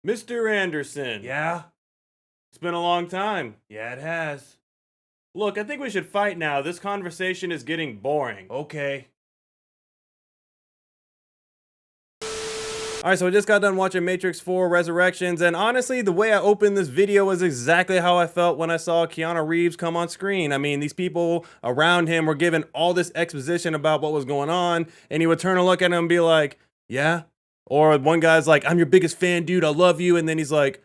Mr. Anderson. Yeah? It's been a long time. Yeah, it has. Look, I think we should fight now. This conversation is getting boring. Okay. Alright, so I just got done watching Matrix 4 Resurrections, and honestly, the way I opened this video was exactly how I felt when I saw Keanu Reeves come on screen. I mean, these people around him were given all this exposition about what was going on, and he would turn and look at him and be like, yeah? Or one guy's like, I'm your biggest fan, dude, I love you, and then he's like,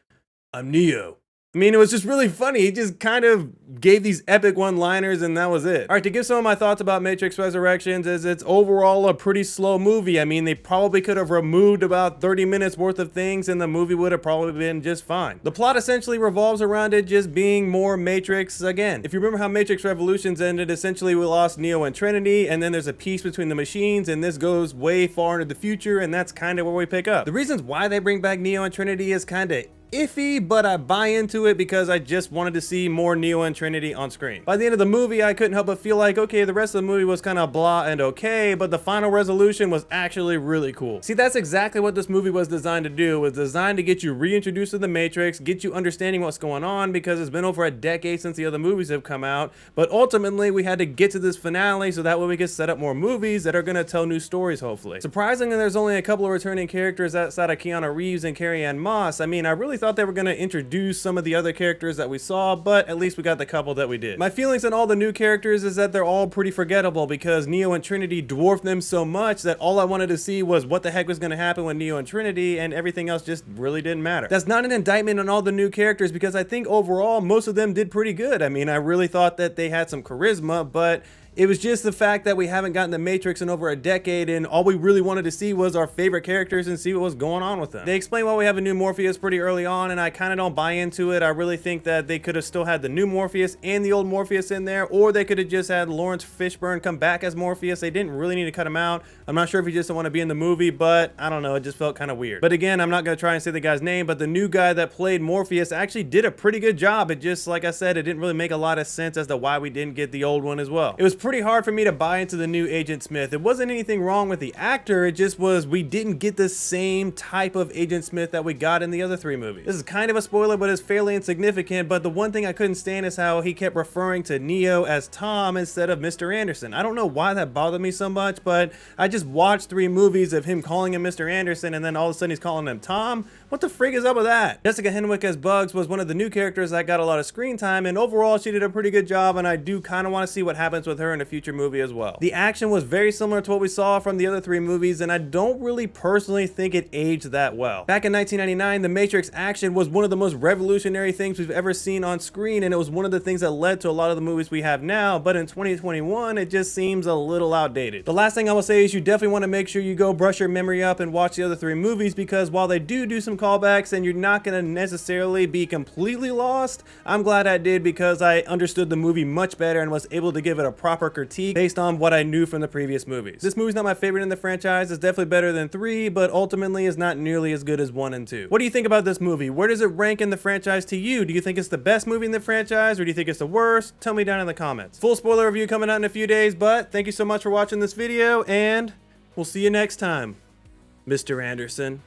I'm Neo. I mean, it was just really funny. He just kind of gave these epic one-liners and that was it. All right, to give some of my thoughts about Matrix Resurrections is it's overall a pretty slow movie. I mean, they probably could have removed about 30 minutes worth of things and the movie would have probably been just fine. The plot essentially revolves around it just being more Matrix again. If you remember how Matrix Revolutions ended, essentially we lost Neo and Trinity, and then there's a peace between the machines, and this goes way far into the future, and that's kind of where we pick up. The reasons why they bring back Neo and Trinity is kind of iffy, but I buy into it because I just wanted to see more Neo and Trinity on screen. By the end of the movie, I couldn't help but feel like, okay, the rest of the movie was kind of blah and okay, but the final resolution was actually really cool. See, that's exactly what this movie was designed to do. It was designed to get you reintroduced to the Matrix, get you understanding what's going on, because it's been over a decade since the other movies have come out, but ultimately we had to get to this finale so that way we could set up more movies that are going to tell new stories, hopefully. Surprisingly, there's only a couple of returning characters outside of Keanu Reeves and Carrie-Anne Moss. I mean, I really thought they were going to introduce some of the other characters that we saw, but at least we got the couple that we did. My feelings on all the new characters is that they're all pretty forgettable because Neo and Trinity dwarfed them so much that all I wanted to see was what the heck was going to happen with Neo and Trinity, and everything else just really didn't matter. That's not an indictment on all the new characters because I think overall most of them did pretty good. I mean, I really thought that they had some charisma, but it was just the fact that we haven't gotten the Matrix in over a decade, and all we really wanted to see was our favorite characters and see what was going on with them. They explain why we have a new Morpheus pretty early on, and I kind of don't buy into it. I really think that they could have still had the new Morpheus and the old Morpheus in there, or they could have just had Lawrence Fishburne come back as Morpheus. They didn't really need to cut him out. I'm not sure if he just didn't want to be in the movie, but I don't know, it just felt kind of weird. But again, I'm not going to try and say the guy's name, but the new guy that played Morpheus actually did a pretty good job. It just, like I said, it didn't really make a lot of sense as to why we didn't get the old one as well. It was pretty hard for me to buy into the new Agent Smith. It wasn't anything wrong with the actor, it just was we didn't get the same type of Agent Smith that we got in the other three movies. This is kind of a spoiler, but it's fairly insignificant, but the one thing I couldn't stand is how he kept referring to Neo as Tom instead of Mr. Anderson. I don't know why that bothered me so much, but I just watched 3 movies of him calling him Mr. Anderson, and then all of a sudden he's calling him Tom. What the frig is up with that? Jessica Henwick as Bugs was one of the new characters that got a lot of screen time, and overall she did a pretty good job, and I do kind of want to see what happens with her in a future movie as well. The action was very similar to what we saw from the other 3 movies, and I don't really personally think it aged that well. Back in 1999, the Matrix action was one of the most revolutionary things we've ever seen on screen, and it was one of the things that led to a lot of the movies we have now, but in 2021, it just seems a little outdated. The last thing I will say is you definitely want to make sure you go brush your memory up and watch the other 3 movies, because while they do some callbacks and you're not going to necessarily be completely lost, I'm glad I did because I understood the movie much better and was able to give it a proper critique based on what I knew from the previous movies. This movie's not my favorite in the franchise. It's definitely better than 3, but ultimately is not nearly as good as 1 and 2. What do you think about this movie? Where does it rank in the franchise to you? Do you think it's the best movie in the franchise, or do you think it's the worst? Tell me down in the comments. Full spoiler review coming out in a few days, but thank you so much for watching this video, and we'll see you next time, Mr. Anderson.